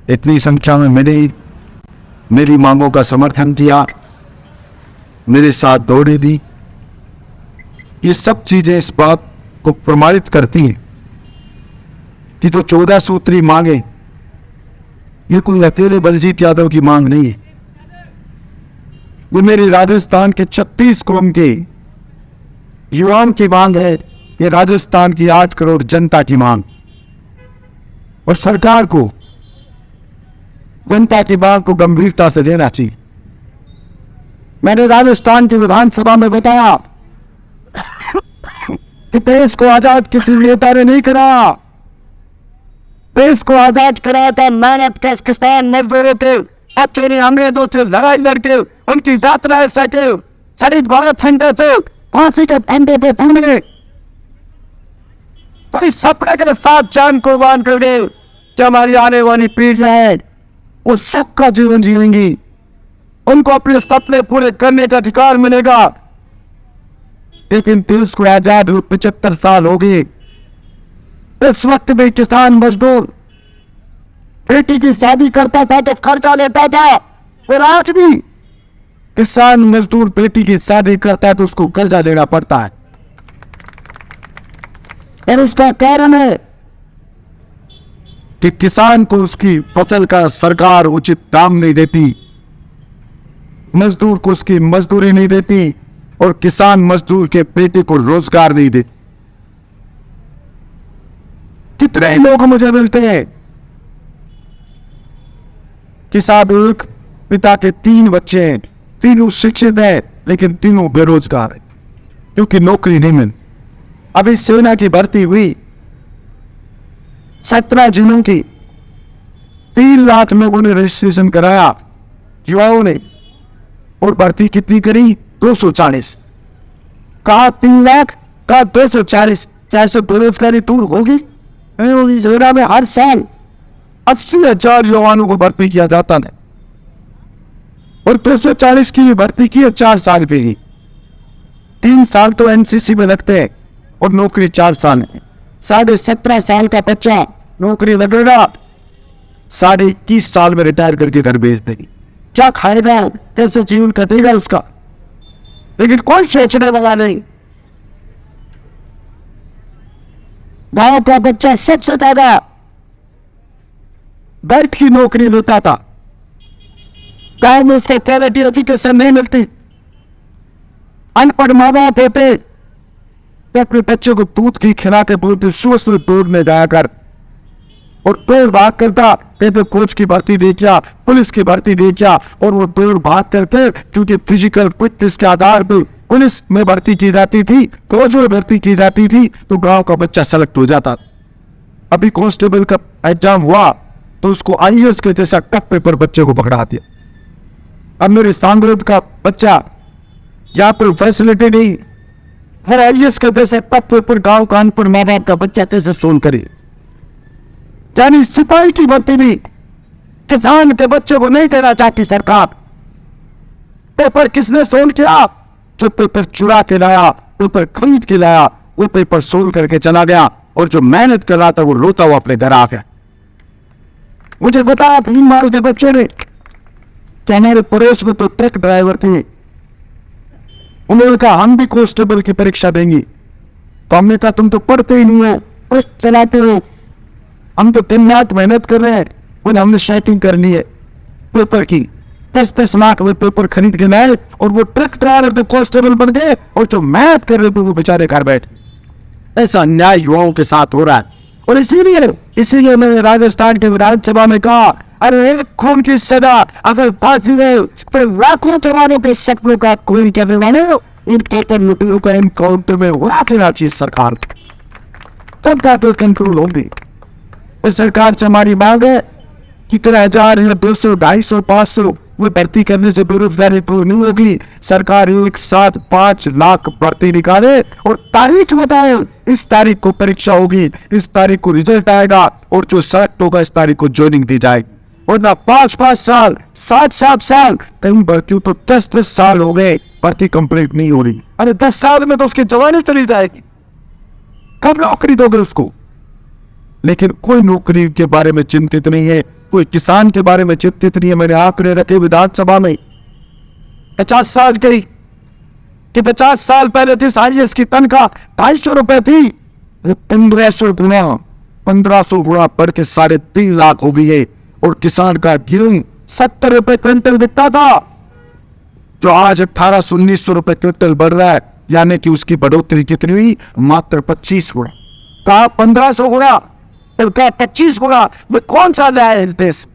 इतनी संख्या में मेरी मांगों का समर्थन किया, मेरे साथ दौड़े भी। ये सब चीजें इस बात को प्रमाणित करती हैं कि जो 14 सूत्री मांगे ये कोई अकेले बलजीत यादव की मांग नहीं है। ये मेरी राजस्थान के 36 कौम के युवाओं की मांग है। ये राजस्थान की 8 करोड़ जनता की मांग, और सरकार को जनता की मांग को गंभीरता से लेना चाहिए। मैंने राजस्थान की विधानसभा में बताया कि देश को आजाद किसी नेता ने नहीं करा, देश को आजाद कराया था मेहनत के किसान मजदूरों के, अच्छे अंग्रेजों से लड़ाई लड़के उनकी यात्राएं सके, शरीर भारत फंडे से फांसी के फंदे पे फूले, तो इस सपने के साथ जान कुर्बान कर दे कि हमारी आने वाली पीढ़ी है वो सबका जीवन जीएंगी, उनको अपने सपने पूरे करने का अधिकार मिलेगा। लेकिन देश को आजाद हुए 75 साल हो गए। इस वक्त में किसान मजदूर बेटी की शादी करता था तो खर्चा लेता था, और आज भी किसान मजदूर बेटी की शादी करता है तो उसको कर्जा देना पड़ता है। और उसका कारण है कि किसान को उसकी फसल का सरकार उचित दाम नहीं देती, मजदूर को उसकी मजदूरी नहीं देती, और किसान मजदूर के बेटे को रोजगार नहीं देती। कितने लोग मुझे मिलते हैं कि साहब एक पिता के 3 बच्चे हैं, तीनों शिक्षित हैं लेकिन तीनों बेरोजगार हैं क्योंकि नौकरी नहीं मिली। अभी सेना की भर्ती हुई 17 जिलों की 3 लाख लोगों ने रजिस्ट्रेशन कराया युवाओं ने, और भर्ती कितनी करी 240। कहा 3 लाख, कहा 240। क्या सब बेरोजगारी दूर होगी? सेना में हर साल 80,000 जवानों को भर्ती किया जाता है, और 240 की भी भर्ती की है 4 साल के लिए। 3 साल तो एनसीसी में लगते हैं और नौकरी 4 साल है। 17.5 साल का बच्चा नौकरी लगेगा, 21.5 साल में रिटायर करके घर भेज देगी। क्या खाएगा, कैसे जीवन कटेगा उसका? लेकिन कोई सोचने वाला नहीं। गांव का बच्चा सबसे ज्यादा बैठ की नौकरी लेता था। गांव में उसको क्वालिटी एजुकेशन नहीं मिलती। अनपढ़ माँ बाप होते तो अपने बच्चों को दूध की खिला के बोलते सुबह सुबह दौड़ में जाया कर, और दौड़ भाग करता, कहते फौज की भर्ती दे क्या, पुलिस की भर्ती दे क्या, और वो दौड़ भाग करके क्योंकि फिजिकल फिटनेस के आधार पर पुलिस में भर्ती की जाती थी, फौज में भर्ती की जाती थी, तो गांव का बच्चा सेलेक्ट हो जाता। अभी कांस्टेबल का एग्जाम हुआ तो उसको आईएएस के जैसा टफ पेपर बच्चे को पकड़ा दिया। अब मेरे सांगरोध का बच्चा जहां पर फैसिलिटी नहीं, हर आईएएस के जैसे टफ पेपर गांव का अनपढ़ माँ बाप का बच्चा कैसे सोल्व करे? यानी सिपाही की भर्ती भी किसान के बच्चे को नहीं देना चाहती सरकार। पेपर किसने सोल्व किया? जो पेपर चुरा के लाया, पेपर खरीद के लाया, वो पेपर सोल्व करके चला गया, और जो मेहनत कर रहा था वो रोता हुआ अपने घर आ गया। मुझे बताया 3 माल के बच्चे ने कि हमारे पड़ोस में तो ट्रक ड्राइवर थे, उन्होंने कहा हम भी कांस्टेबल की परीक्षा देंगे। तो हमने कहा तुम तो पढ़ते ही नहीं हो, ट्रक चलाते हो, हम तो दिन रात मेहनत कर रहे हैं, उन्हें हमने सेटिंग करनी है पेपर की। 10-10 लाख में पेपर खरीद के लाए, और वो ट्रक ड्राइवर तो कांस्टेबल बन गए, और जो मेहनत कर रहे थे वो बेचारे घर बैठे। ऐसा अन्याय युवाओं के साथ हो रहा है। और इसीलिए मैंने राजस्थान के विधानसभा में कहा, अरे एक खून की सजा अगर फांसी है तो लाखों जवानों के सपनों का खून करने वाले इन पेपर लुटेरों का एनकाउंटर में उड़ा देना चाहिए सरकार। तब जाकर कंट्रोल होगी। इस सरकार से हमारी मांग है कि 1000 या 200, 250, 500 वो भर्ती करने से बेरोजगारी दूर नहीं होगी। सरकार एक साथ 5 लाख भर्ती निकाले और तारीख बताए, इस तारीख को परीक्षा होगी, इस तारीख को रिजल्ट आएगा, और जो सेलेक्ट होगा इस तारीख को ज्वाइनिंग दी जाएगी। और ना 5-5 साल, 7-7 साल, कहीं भर्ती तो 10-10 साल हो गए, भर्ती कंप्लीट नहीं हो रही। अरे 10 साल में तो उसकी जवानी चली जाएगी, कब नौकरी दोगे उसको? लेकिन कोई नौकरी के बारे में चिंतित नहीं है, कोई किसान के बारे में चिंतित नहीं है। मैंने आंकड़े रखे विधानसभा में 50 साल की कि 50 साल पहले थी IAS की तनख्वाह 250 रुपए थी, 1500 गुना 1500 गुना बढ़ के 3.5 लाख हो गई है। और किसान का गेहूं 70 रुपए क्विंटल बिकता था, जो आज 1800-1900 रुपए क्विंटल बढ़ रहा है, यानी कि उसकी बढ़ोतरी कितनी हुई? मात्र 25 गुना। कहा 1500 गुना, फिर कहा 25 गुना। में कौन सा नया है इस देश?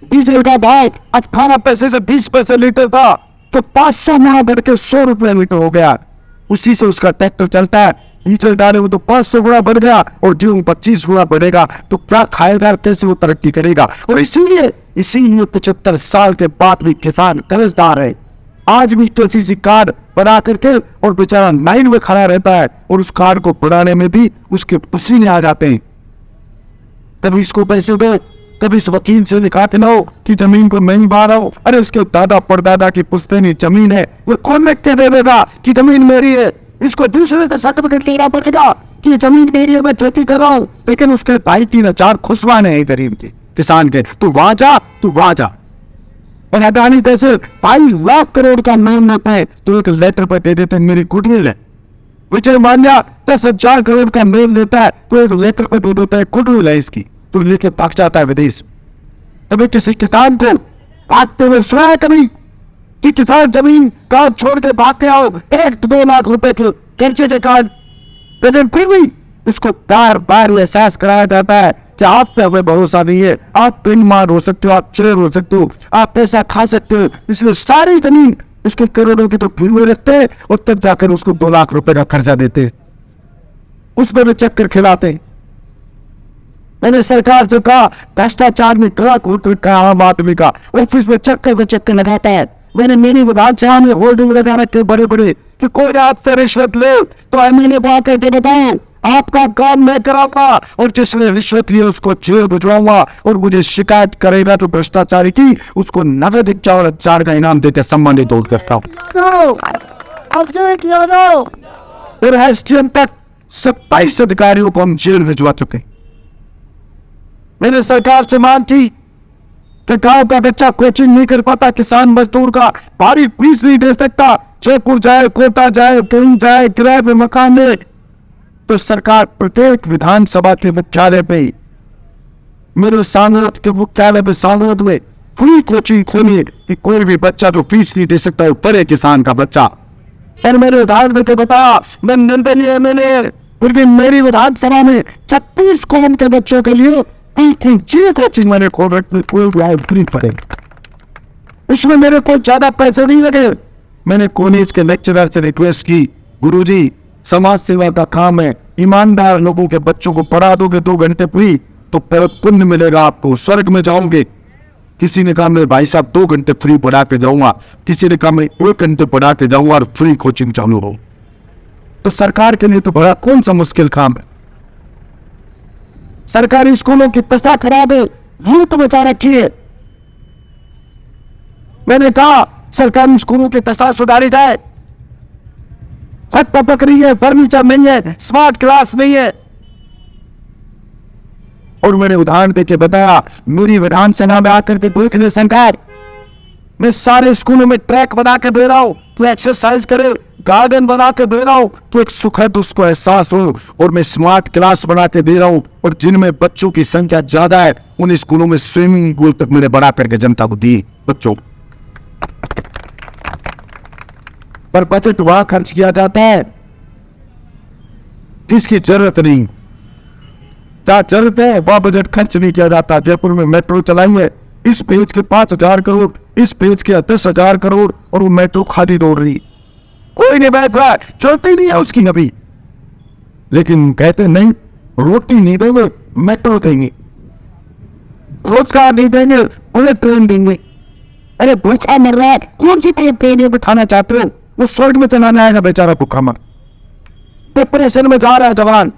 डीजल का भाव 18 पैसे से 20 पैसे लीटर था, तो 500 गुना बढ़ के 100 रुपए लीटर हो गया। उसी से उसका ट्रैक्टर चलता है। डीजल डाले वो तो 500 गुना बढ़ गया और गेहूं 25 गुना बढ़ेगा, तो क्या खाएगा, कैसे वो तरक्की करेगा? और इसीलिए 75 साल के बाद भी किसान कर्जदार है। आज भी किसी कार्ड बना करके और बेचारा लाइन में खड़ा रहता है, और उस कार्ड को बनाने में भी उसके पसीने आ जाते हैं। कभी इसको पैसे दो, कभी इस वकील से लिखा के लो कि जमीन को मैं ही बा रहा हूं। अरे उसके दादा परदादा की पुश्तैनी जमीन है, वो कौन लिख के दे देगा कि जमीन मेरी है? इसको दूसरे से सर्टिफिकेट लेना पड़ेगा कि जमीन मेरी है, मैं खेती कर रहा हूं। लेकिन उसके भाई 3-4 खुशवाने हैं गरीब के, किसान के। तू वहां जा, तू वहां जा। और अडानी जैसे 5 लाख करोड़ का नाम लेता है, तो एक लेटर पर दे देते हैं मेरी गुडविल है। विजय माल्या 10,000 करोड़ का नाम लेता है, तो एक लेटर पर दे देता है गुडविल है इसकी, तो लेके भाग जाता है विदेश। कभी किसी किसान को भागते हुए सुना है कभी कि किसान जमीन काम छोड़ के भाग के आओ 1-2 लाख रुपए के कर्जे के कारण? लेकिन फिर भी इसको बार बार एहसास कराया जाता है कि आप पे हमें भरोसा नहीं है, आप बेईमान हो सकते हो, आप चोर हो सकते हो, आप पैसा खा सकते हो, इसलिए सारी जमीन इसके करोड़ों की तो गिरवे रखते हैं, और तब जाकर उसको 2 लाख रुपए का कर्जा देते हैं, उसमें भी चक्कर खिलाते हैं। मैंने सरकार से कहा भ्रष्टाचार में कड़ा घोट रखा आम आदमी का, ऑफिस में चक्कर लगाता है। मैंने मेरी विधानसभा में होर्डिंग लगा रखे बड़े बड़े कि कोई आपसे रिश्वत ले तो मैंने बात करके बताया आपका काम मैं कराऊंगा, और जिसने रिश्वत ली उसको जेल भिजवाऊंगा, और मुझे शिकायत करेगा तो भ्रष्टाचारी की उसको नगद 4,000 का इनाम देकर सम्मानित करता हूँ। और एसडीएम तक 27 अधिकारियों को हम जेल भिजवा चुके। मैंने सरकार से मांग की कि गांव का बच्चा कोचिंग नहीं कर पाता, किसान मजदूर का भारी फीस नहीं दे सकता, जयपुर जाए, कोटा जाए, कहीं जाए, किराए पे मकान ले, तो सरकार प्रत्येक विधानसभा के मुख्यालय पे, मेरे सांसद के मुख्यालय पे, सांसद में फ्री कोचिंग खोली कि कोई भी बच्चा जो फीस नहीं दे सकता है पढ़े, किसान का बच्चा। और मैंने उदाहरण देकर बताया, मैं निर्दलीय एमएलए, फिर भी मेरी विधानसभा में 36 कौम के बच्चों के लिए कोचिंग मैंने खोल रखी, फ्री पढ़े। इसमें मेरे को ज्यादा पैसे नहीं लगे। मैंने कॉलेज के लेक्चरर से रिक्वेस्ट की, गुरुजी समाज सेवा का काम है, ईमानदार लोगों के बच्चों को पढ़ा दोगे 2 घंटे फ्री तो पुण्य मिलेगा, आपको स्वर्ग में जाओगे। किसी ने कहा मेरे भाई साहब 2 घंटे फ्री पढ़ा के जाऊंगा, किसी ने कहा मैं 1 घंटे पढ़ा के जाऊंगा और फ्री कोचिंग चालू हो। तो सरकार के लिए तो बड़ा कौन सा मुश्किल काम है? सरकारी स्कूलों की दशा खराब है, लूट बचा रखी है। मैंने कहा सरकारी स्कूलों की दशा सुधारी जाए। छत टपक रही है, फर्नीचर नहीं है, स्मार्ट क्लास नहीं है। और मैंने उदाहरण देके बताया, मेरी विधानसभा में आकर के देख ले सरकार, मैं सारे स्कूलों में ट्रैक बना के दे रहा हूं तो एक्सरसाइज करे, गार्डन बना के दे रहा हूं तो एक सुखद उसको एहसास हो, और मैं स्मार्ट क्लास बना के दे रहा हूं, और जिनमें बच्चों की संख्या ज्यादा है उन स्कूलों में स्विमिंग पूल तक मैंने बड़ा करके जनता को दी बच्चों। पर बजट वहां खर्च किया जाता है जिसकी जरूरत नहीं, क्या जरूरत है वहां बजट खर्च नहीं किया जाता। जयपुर में मेट्रो चलाई है, इस पेज के 5,000 करोड़, इस पेज के 10,000 करोड़, और वो मेट्रो खाली दौड़ रही, कोई नहीं बैठ रहा, चलती नहीं है उसकी नबी। लेकिन कहते नहीं, रोटी नहीं देंगे मेट्रो देंगे, रोजगार नहीं देंगे उन्हें ट्रेन देंगे। अरे भूखा मर रहा है, कौन सी ट्रेन में बिठाना चाहते हो? वो स्वर्ग में चलाना आएगा बेचारा भूखा मर। डिप्रेशन में जा रहा है जवान,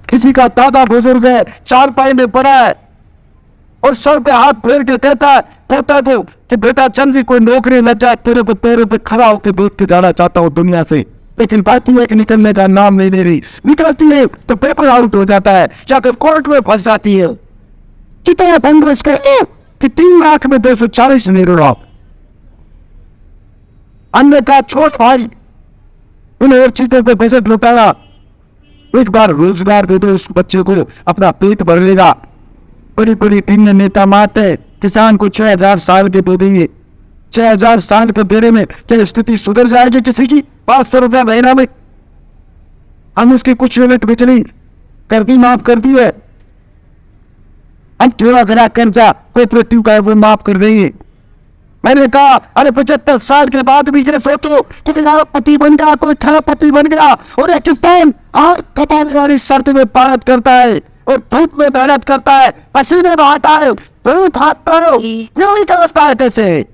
किसी का दादा बुजुर्ग है, चारपाई में पड़ा है, और सर पे हाथ फेर के कहता है पोता को कि बेटा चल भी कोई नौकरी लग जाए, तेरे पे खड़ा होकर देख के जाना चाहता हूं दुनिया से। लेकिन बाकी एक निकलने का नाम नहीं ले रही। निकलती है तो पेपर आउट हो जाता है, जाकर कोर्ट में फंस जाती है। कितना संघर्ष करे कि 3 लाख में 240 नहीं रहा। अन्य का छोट भाई उन्हें और चीजों पे पैसे लुटाया। एक बार रोजगार दे दो उस बच्चे को, अपना पेट भर लेगा। बड़ी बड़ी टीम नेता मारते किसान को 6000 साल के दे देंगे। 6000 साल के देने में क्या स्थिति सुधर जाएगी किसी की? 500 रुपया महीना में हम उसकी कुछ यूनिट बिजली कर दी, माफ कर दी है। हम थोड़ा घरा कर्जा कोई मृत्यु का वो माफ कर देंगे। मैंने कहा अरे 75 साल के बाद भी ये सोचो कि पति बन गया, कोई पति बन गया और एक किसान आग कटाने वाली सर्दी में मेहनत करता है और धूप में मेहनत करता है, पसीने बहाता है, बहुत हाथ पैरों ये समझता है कैसे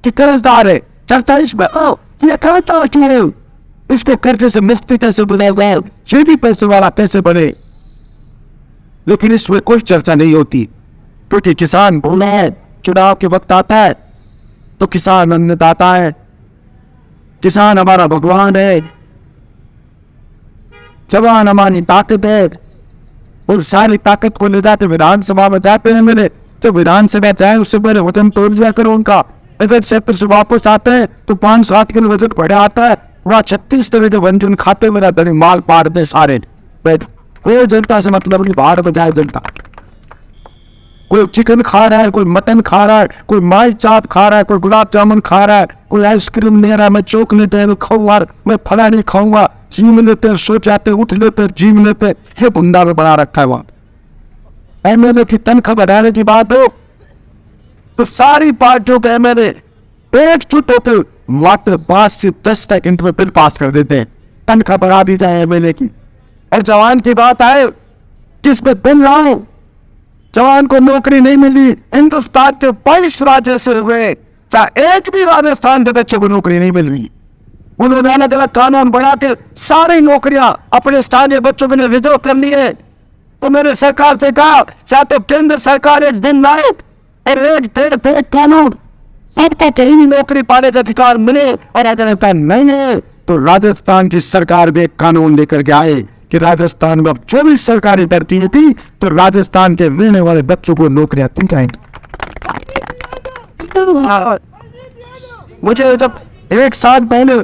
कि कर्जदार है। 44 में ये कर्जदार क्यों है? इसको कर्जे से मुक्ति कैसे बनाया जाए, ये भी पैसे वाला कैसे बने? लेकिन इसमें कोई चर्चा नहीं होती, क्योंकि किसान बोला है चुनाव के वक्त आता है तो किसान अन्नदाता है, किसान हमारा भगवान है, जवान हमारी ताकत है। और सारी ताकत को ले जाते विधानसभा में जाते हैं। मेरे तो विधानसभा जाए उससे पहले वजन तोड़ दिया करो उनका। अगर सेक्टर से वापस आते हैं तो 5-7 किलो वजन बढ़ा आता है। वहाँ 36 तरह के व्यंजन खाते मेरा धनी माल पाड़ते सारे। कोई जनता से मतलब नहीं, बाहर बजाय जनता। कोई चिकन खा रहा है, कोई मटन खा रहा है, कोई माई चाप खा रहा है, कोई गुलाब जामुन खा रहा है, कोई आइसक्रीम ले रहा है, मैं चॉकलेट है मैं खाऊंगा, मैं फला नहीं खाऊंगा। जिम लेते हैं, सो जाते, उठ लेते हैं, जिम लेते, ये बुंदा में बना रखा है वहां। एमएलए की तनख्वाह बढ़ाने की बात हो तो सारी पार्टियों के एमएलए एकजुट होकर मात्र 5 से 10 सेकंड में बिल पास कर देते हैं, तनख्वाह बढ़ा दी जाए एमएलए की। और जवान की बात आए किस पे बिल लाओ, जवान को नौकरी नहीं मिली। हिंदुस्तान के 22 राज्य से हुए, चाहे एक भी राजस्थान के बच्चे को नौकरी नहीं मिल रही। उन्होंने अलग अलग कानून बना के सारी नौकरियां अपने स्थानीय बच्चों के लिए रिजर्व कर ली है। तो मैंने सरकार से कहा चाहे केंद्र सरकार एक दिन लाए और एक कानून सबको कहीं भी नौकरी पाने का अधिकार मिले, और अगर ऐसा नहीं है तो राजस्थान की सरकार भी एक कानून लेकर के आए कि राजस्थान में अब 24 सरकारी भर्ती थी तो राजस्थान के मिलने वाले बच्चों को नौकरियां दी जाएंगी। मुझे जब 1 साल पहले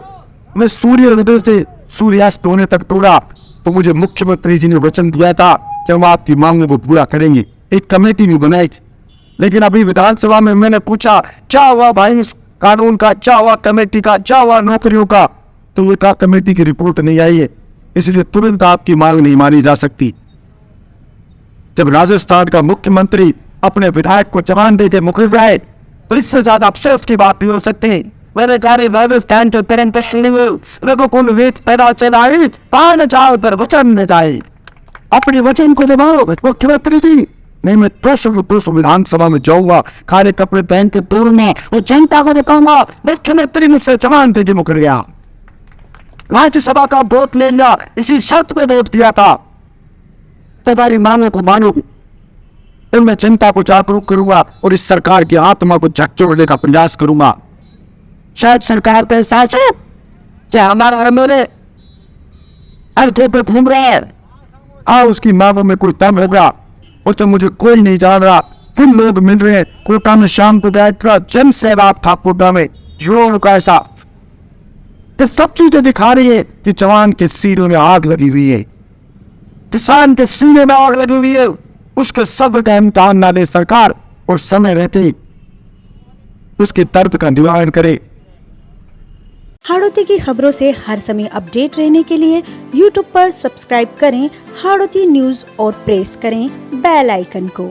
मैं सूर्योदय से सूर्यास्त होने तक तोड़ा तो मुझे मुख्यमंत्री जी ने वचन दिया था कि हम आपकी मांगों को पूरा करेंगे। एक कमेटी भी बनाई थी, लेकिन अभी विधानसभा में मैंने पूछा क्या हुआ भाई इस कानून का, क्या हुआ कमेटी का, क्या हुआ नौकरियों का, तो वो कहा कमेटी की रिपोर्ट नहीं आई है, इसलिए तुरंत आपकी मांग नहीं मानी जा सकती। जब राजस्थान का मुख्यमंत्री अपने विधायक को जवान दे के मुकर जाए तो इससे ज्यादा अफसोस की बात नहीं हो सकती। मैंने कहा राजस्थान के पैदा चलाए पान जाओ पर वचन न जाए, अपने वचन को निभाओ मुख्यमंत्री जी। नहीं मैं प्रश्न विधानसभा में जाऊंगा खाली कपड़े पहन के तोड़ने और जनता को दिखाऊंगा मुख्यमंत्री मुझसे जवान दे के मुकर गया, राज्यसभा का वोट ले लिया, इसी शर्त पे वोट दिया था, तुम्हारी मांगों को मानोगे तो मैं जनता को जागरूक करूंगा और इस सरकार की आत्मा को झकझोरने का प्रयास करूंगा। शायद सरकार का एहसास है क्या हमारा एमएलए अर्थे पे घूम रहे हैं, उसकी मांगों में कोई दम होगा। और जब मुझे कोई नहीं जान रहा, फिर लोग मिल रहे हैं, कोटा में शाम को बैठकर जन सैलाब था कोटा में जोर का ऐसा, तो सब चीजें दिखा रही है कि जवान के सीने में आग लगी हुई है, किसान के सीने में आग लगी हुई है। उसके सब्र का इम्तिहान ना ले सरकार और समय रहते उसके दर्द का निवारण करे। हाड़ौती की खबरों से हर समय अपडेट रहने के लिए YouTube पर सब्सक्राइब करें हाड़ौती न्यूज और प्रेस करें बेल आइकन को।